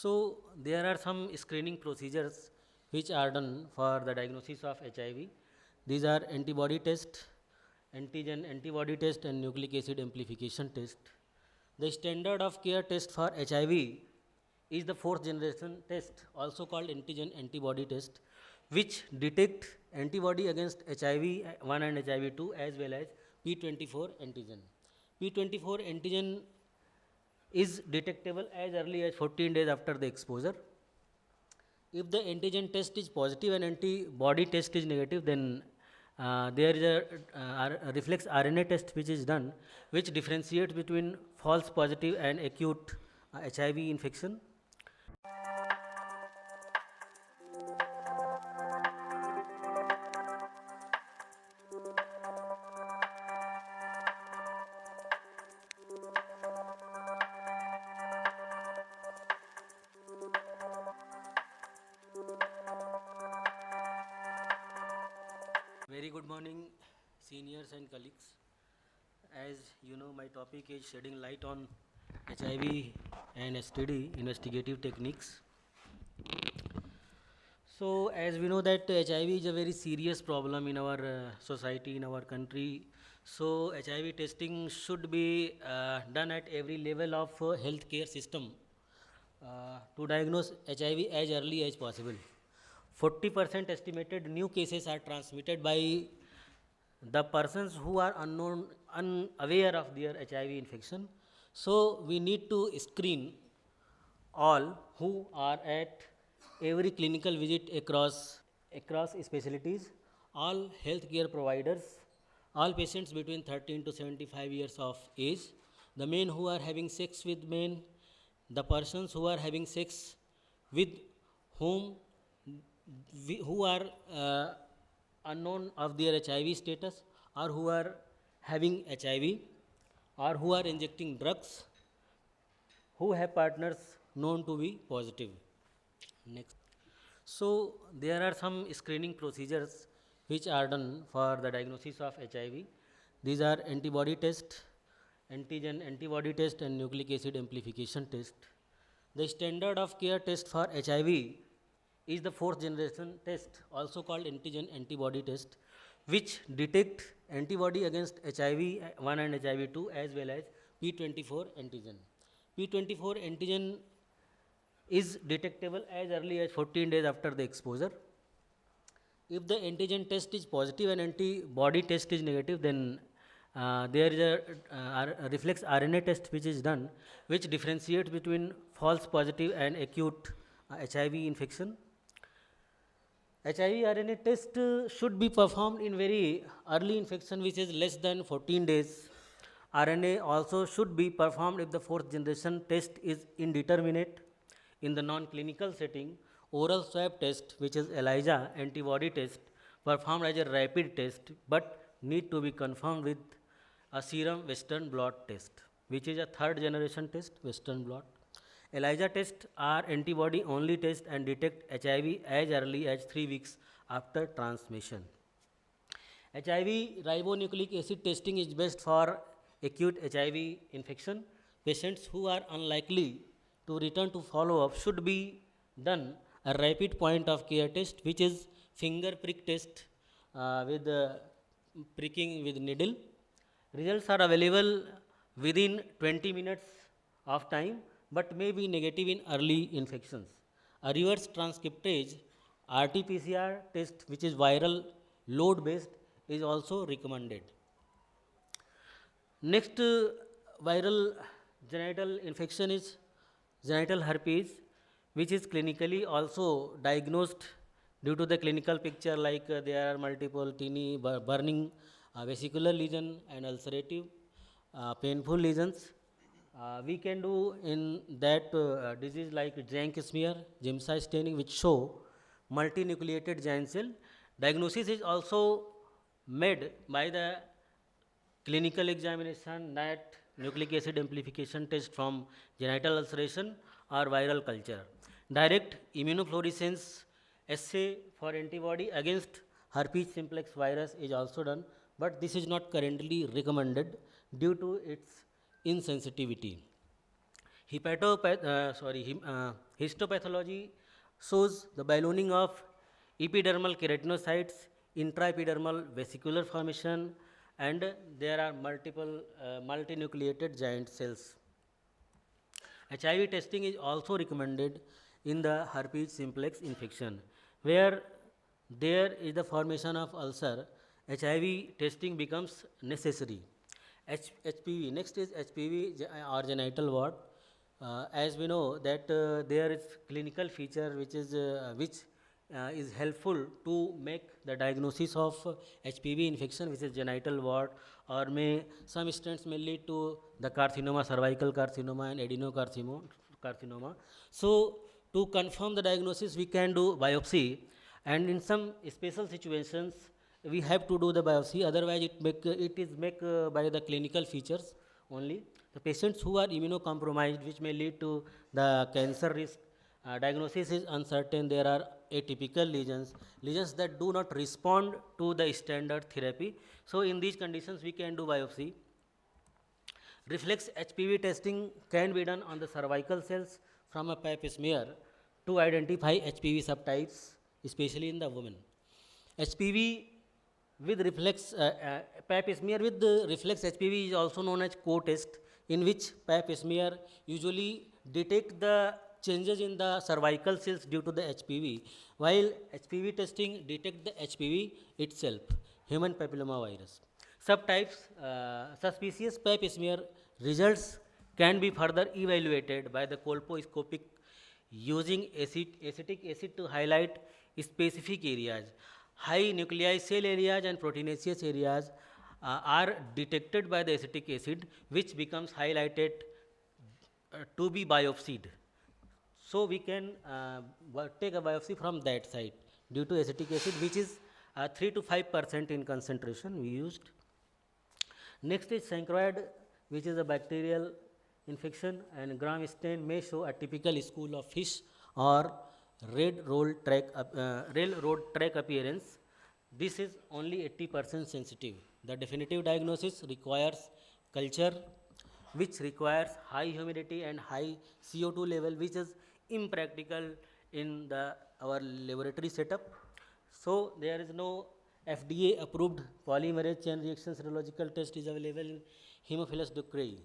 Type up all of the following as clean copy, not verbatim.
So there are some screening procedures which are done for the diagnosis of HIV. These are antibody test, antigen antibody test and nucleic acid amplification test. The standard of care test for HIV is the fourth generation test, also called antigen antibody test, which detect antibody against HIV 1 and HIV 2 as well as P24 antigen. P24 antigen is detectable as early as 14 days after the exposure. If the antigen test is positive and antibody test is negative, then there is a reflex RNA test which is done, which differentiates between false positive and acute HIV infection. Very good morning, seniors and colleagues. As you know, my topic is shedding light on HIV and STD investigative techniques. So, as we know that HIV is a very serious problem in our society, in our country. So, HIV testing should be done at every level of healthcare system to diagnose HIV as early as possible. 40% estimated new cases are transmitted by the persons who are unaware of their HIV infection. So we need to screen all who are at every clinical visit across specialties, all healthcare providers, all patients between 13 to 75 years of age, the men who are having sex with men, the persons who are having sex with whom who are unknown of their HIV status, or who are having HIV, or who are injecting drugs, who have partners known to be positive. Next. So there are some screening procedures which are done for the diagnosis of HIV. These are antibody test, antigen antibody test and nucleic acid amplification test. The standard of care test for HIV is the fourth generation test, also called antigen antibody test, which detect antibody against HIV 1 and HIV 2 as well as P24 antigen. P24 antigen is detectable as early as 14 days after the exposure. If the antigen test is positive and antibody test is negative, then there is a reflex RNA test which is done, which differentiates between false positive and acute HIV infection. HIV RNA test should be performed in very early infection, which is less than 14 days. RNA also should be performed if the fourth generation test is indeterminate. In the non-clinical setting, oral swab test, which is ELISA antibody test, performed as a rapid test but need to be confirmed with a serum Western blot test, which is a third generation test, Western blot. ELISA tests are antibody only test and detect HIV as early as 3 weeks after transmission. HIV ribonucleic acid testing is best for acute HIV infection. Patients who are unlikely to return to follow up should be done a rapid point of care test, which is finger prick test with pricking with needle. Results are available within 20 minutes of time but may be negative in early infections. A reverse transcriptase RT-PCR test, which is viral load based, is also recommended. Next viral genital infection is genital herpes, which is clinically also diagnosed due to the clinical picture, like there are multiple teeny burning vesicular lesion and ulcerative painful lesions. We can do in that disease like Jank smear, Giemsa staining, which show multinucleated giant cell. Diagnosis is also made by the clinical examination, that nucleic acid amplification test from genital ulceration or viral culture. Direct immunofluorescence assay for antibody against herpes simplex virus is also done, but this is not currently recommended due to its insensitivity. Histopathology shows the ballooning of epidermal keratinocytes, intraepidermal vesicular formation, and there are multiple multinucleated giant cells. HIV testing is also recommended in the herpes simplex infection, where there is the formation of ulcer. HIV testing becomes necessary. HPV, next is HPV or genital wart. As we know that there is clinical feature which is helpful to make the diagnosis of HPV infection, which is genital wart, or may some stents may lead to the carcinoma, cervical carcinoma and adenocarcinoma. So to confirm the diagnosis, we can do biopsy, and in some special situations, we have to do the biopsy. Otherwise, it is make by the clinical features only. The patients who are immunocompromised, which may lead to the cancer risk, diagnosis is uncertain. There are atypical lesions that do not respond to the standard therapy. So in these conditions, we can do biopsy. Reflex HPV testing can be done on the cervical cells from a pap smear to identify HPV subtypes, especially in the women. HPV with reflex pap smear with the reflex HPV is also known as co-test, in which pap smear usually detect the changes in the cervical cells due to the HPV, while HPV testing detect the HPV itself, human papilloma virus. Subtypes, suspicious pap smear results can be further evaluated by the colposcopic using acetic acid to highlight specific areas. High nuclei cell areas and proteinaceous areas are detected by the acetic acid, which becomes highlighted to be biopsied. So we can take a biopsy from that site due to acetic acid, which is 3 to 5% in concentration we used. Next is synchroid, which is a bacterial infection, and gram stain may show a typical school of fish or railroad track appearance. This is only 80% sensitive. The definitive diagnosis requires culture, which requires high humidity and high CO2 level, which is impractical in our laboratory setup. So there is no FDA approved polymerase chain reaction serological test is available in Haemophilus ducreyi.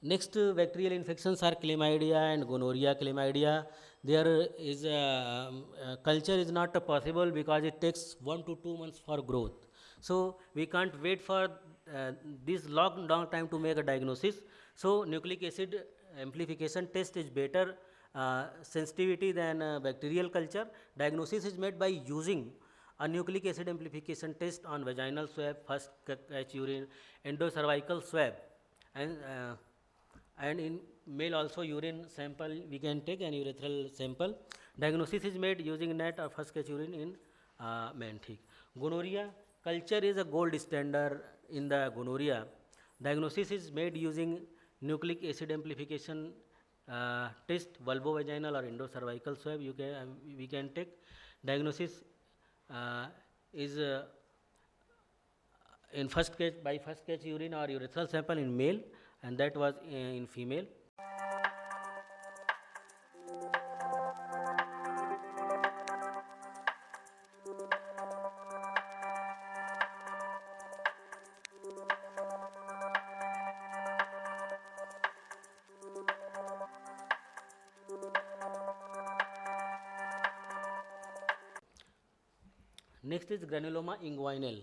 Next, bacterial infections are chlamydia and gonorrhea. Chlamydia, there is culture is not possible because it takes 1 to 2 months for growth. So we can't wait for this long time to make a diagnosis. So nucleic acid amplification test is better sensitivity than bacterial culture. Diagnosis is made by using a nucleic acid amplification test on vaginal swab, first catch urine, endocervical swab, and in male also urine sample we can take, an urethral sample. Diagnosis is made using NAT or first catch urine in men. Gonorrhea culture is a gold standard in the gonorrhea. Diagnosis is made using nucleic acid amplification test, vulvovaginal or endocervical swab we can take. Diagnosis is in first catch by first catch urine or urethral sample in male, and that was in female. Next is granuloma inguinal,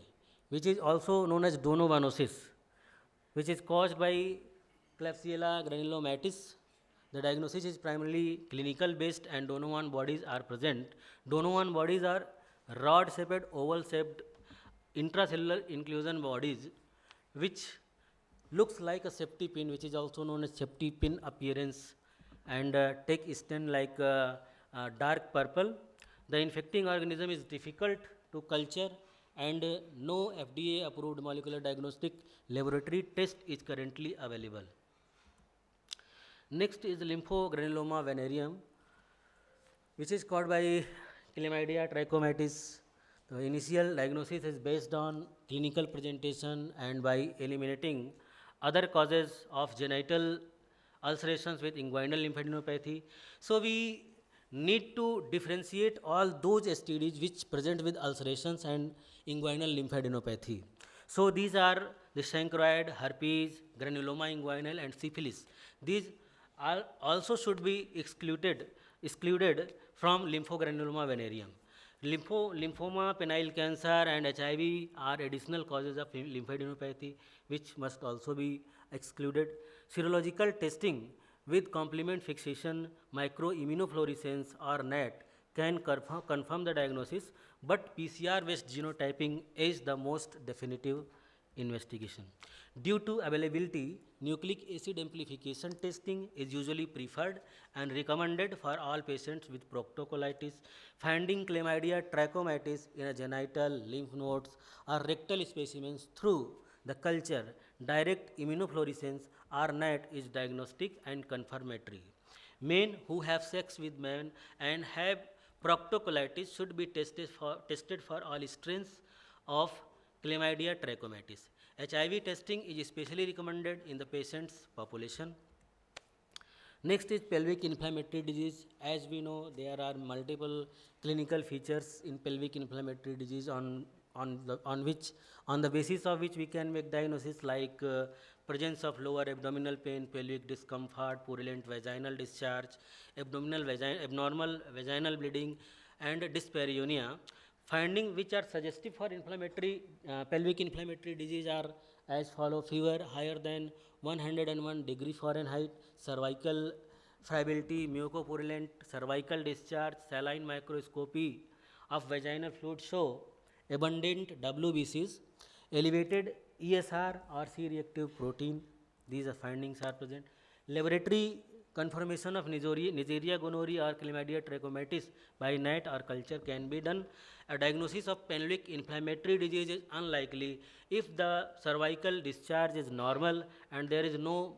which is also known as donovanosis, which is caused by Klebsiella granulomatis. The diagnosis is primarily clinical based and Donovan bodies are present. Donovan bodies are rod shaped, oval shaped intracellular inclusion bodies which looks like a safety pin, which is also known as safety pin appearance, and take stain like dark purple. The infecting organism is difficult to culture, and no FDA approved molecular diagnostic laboratory test is currently available. Next is lymphogranuloma venereum, which is caused by Chlamydia trachomatis. The initial diagnosis is based on clinical presentation and by eliminating other causes of genital ulcerations with inguinal lymphadenopathy. So we need to differentiate all those STDs which present with ulcerations and inguinal lymphadenopathy. So these are the chancroid, herpes, granuloma inguinal, and syphilis. These also should be excluded from lymphogranuloma venereum. Lymphoma, penile cancer, and HIV are additional causes of lymphadenopathy, which must also be excluded. Serological testing with complement fixation, microimmunofluorescence, or NAT can confirm the diagnosis, but PCR-based genotyping is the most definitive investigation. Due to availability, nucleic acid amplification testing is usually preferred and recommended for all patients with proctocolitis. Finding chlamydia trachomatis in a genital, lymph nodes, or rectal specimens through the culture, direct immunofluorescence, or NAT is diagnostic and confirmatory. Men who have sex with men and have proctocolitis should be tested for all strains of Chlamydia trachomatis. HIV testing is especially recommended in the patient's population. Next is pelvic inflammatory disease. As we know, there are multiple clinical features in pelvic inflammatory disease on the basis of which we can make diagnosis, like presence of lower abdominal pain, pelvic discomfort, purulent vaginal discharge, abnormal vaginal bleeding, and dyspareunia. Findings which are suggestive for pelvic inflammatory disease are as follow: fever higher than 101 degree Fahrenheit, cervical friability, mucopurulent cervical discharge, saline microscopy of vaginal fluid show abundant WBCs, elevated ESR or C-reactive protein. These are findings are present. Laboratory confirmation of Neisseria gonorrhea or Chlamydia trachomatis by NAT or culture can be done. A diagnosis of pelvic inflammatory disease is unlikely if the cervical discharge is normal and there is no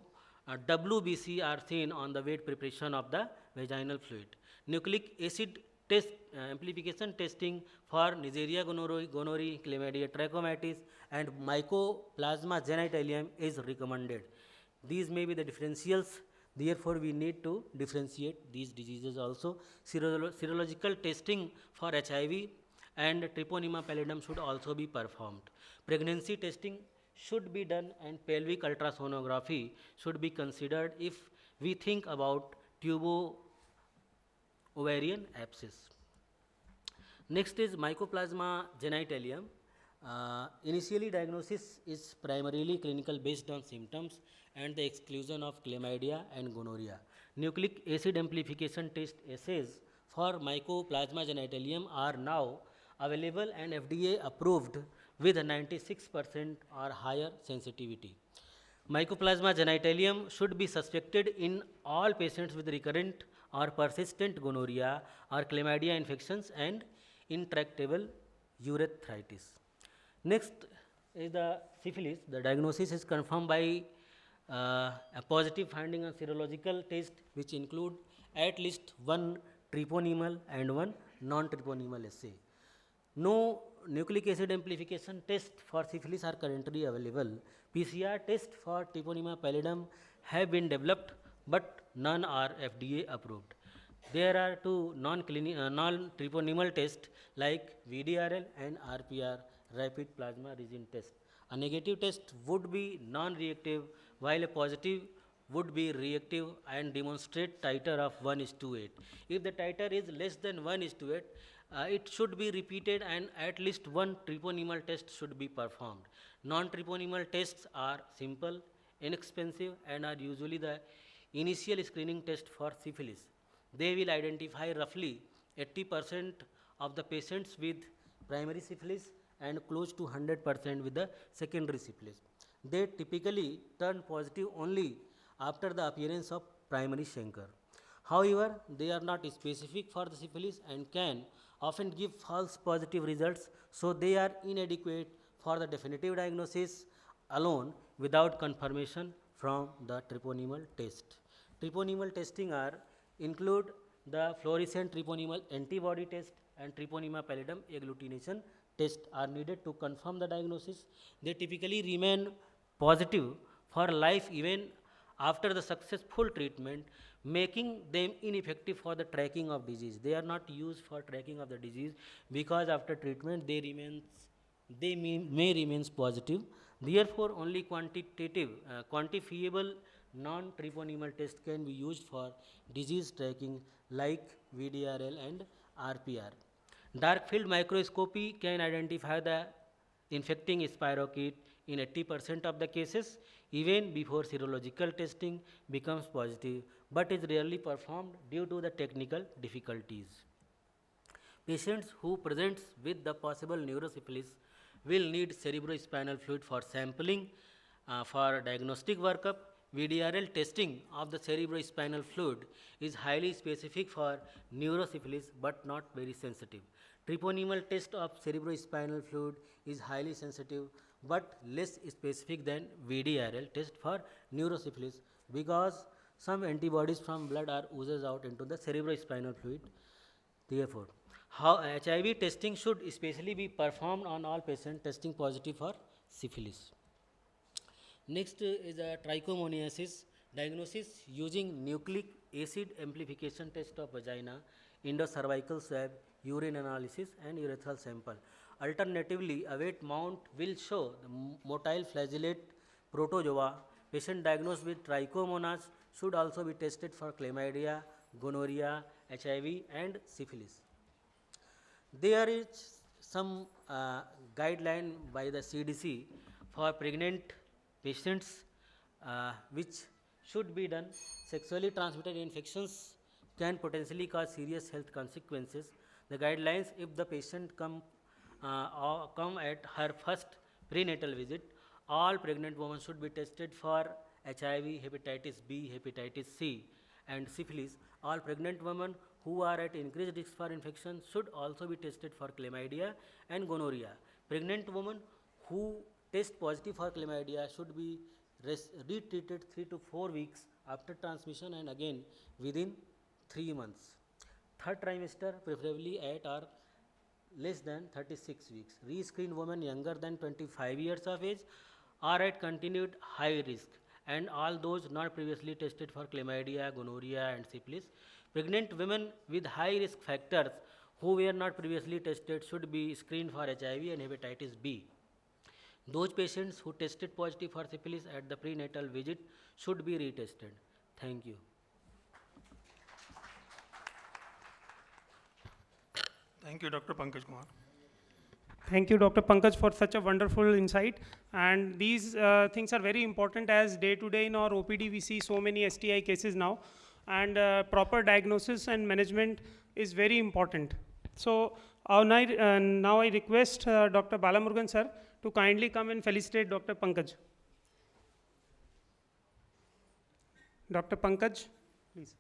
WBC are seen on the weight preparation of the vaginal fluid. Nucleic acid test amplification testing for Neisseria gonorrhoeae, Chlamydia trachomatis, and Mycoplasma genitalium is recommended. These may be the differentials. Therefore, we need to differentiate these diseases also. Serological testing for HIV and Treponema pallidum should also be performed. Pregnancy testing should be done, and pelvic ultrasonography should be considered if we think about tubo-ovarian abscess. Next is Mycoplasma genitalium. Initially, diagnosis is primarily clinical based on symptoms and the exclusion of chlamydia and gonorrhea. Nucleic acid amplification test assays for Mycoplasma genitalium are now available and FDA approved with 96% or higher sensitivity. Mycoplasma genitalium should be suspected in all patients with recurrent or persistent gonorrhea or chlamydia infections and intractable urethritis. Next is the syphilis. The diagnosis is confirmed by a positive finding on serological test, which include at least one treponemal and one non-treponemal assay. No nucleic acid amplification test for syphilis are currently available. PCR test for Treponema pallidum have been developed, but none are FDA approved. There are two non-treponemal tests like VDRL and RPR, rapid plasma resin test. A negative test would be non-reactive, while a positive would be reactive and demonstrate titer of 1:8. If the titer is less than 1:8, it should be repeated and at least one treponemal test should be performed. Non-treponemal tests are simple, inexpensive, and are usually the initial screening test for syphilis. They will identify roughly 80% of the patients with primary syphilis and close to 100% with the secondary syphilis. They typically turn positive only after the appearance of primary chancre. However, they are not specific for the syphilis and can often give false positive results, so they are inadequate for the definitive diagnosis alone without confirmation from the treponemal test. Treponemal testing include the fluorescent treponemal antibody test and Treponema pallidum agglutination test are needed to confirm the diagnosis. They typically remain positive for life even after the successful treatment, making them ineffective for the tracking of disease. They are not used for tracking of the disease because after treatment they may remains positive. Therefore, only quantifiable non-treponemal test can be used for disease tracking like VDRL and RPR. Dark field microscopy can identify the infecting spirochete in 80% of the cases even before serological testing becomes positive, but is rarely performed due to the technical difficulties. Patients who presents with the possible neurosyphilis will need cerebrospinal fluid for sampling for diagnostic workup. VDRL testing of the cerebrospinal fluid is highly specific for neurosyphilis but not very sensitive. Treponemal test of cerebrospinal fluid is highly sensitive but less specific than VDRL test for neurosyphilis because some antibodies from blood are oozes out into the cerebrospinal fluid. Therefore, how HIV testing should especially be performed on all patients testing positive for syphilis. Next is a trichomoniasis diagnosis using nucleic acid amplification test of vagina, endocervical swab, urine analysis and urethral sample. Alternatively, a weight mount will show the motile flagellate protozoa. Patient diagnosed with trichomonas should also be tested for chlamydia, gonorrhea, HIV and syphilis. There is some guideline by the CDC for pregnant patients which should be done. Sexually transmitted infections can potentially cause serious health consequences. The guidelines, if the patient come at her first prenatal visit, all pregnant women should be tested for HIV, hepatitis B, hepatitis C and syphilis. All pregnant women who are at increased risk for infection should also be tested for chlamydia and gonorrhea. Pregnant women who test positive for chlamydia should be retreated 3 to 4 weeks after transmission and again within 3 months. Third trimester preferably at or less than 36 weeks. Rescreened women younger than 25 years of age are at continued high risk, and all those not previously tested for chlamydia, gonorrhea and syphilis. Pregnant women with high risk factors who were not previously tested should be screened for HIV and hepatitis B. Those patients who tested positive for syphilis at the prenatal visit should be retested. Thank you. Thank you, Dr. Pankaj Kumar. Thank you, Dr. Pankaj, for such a wonderful insight. And these things are very important as day to day in our OPD we see so many STI cases now, and proper diagnosis and management is very important. So now I request Dr. Balamurugan sir to kindly come and felicitate Dr. Pankaj. Dr. Pankaj, please.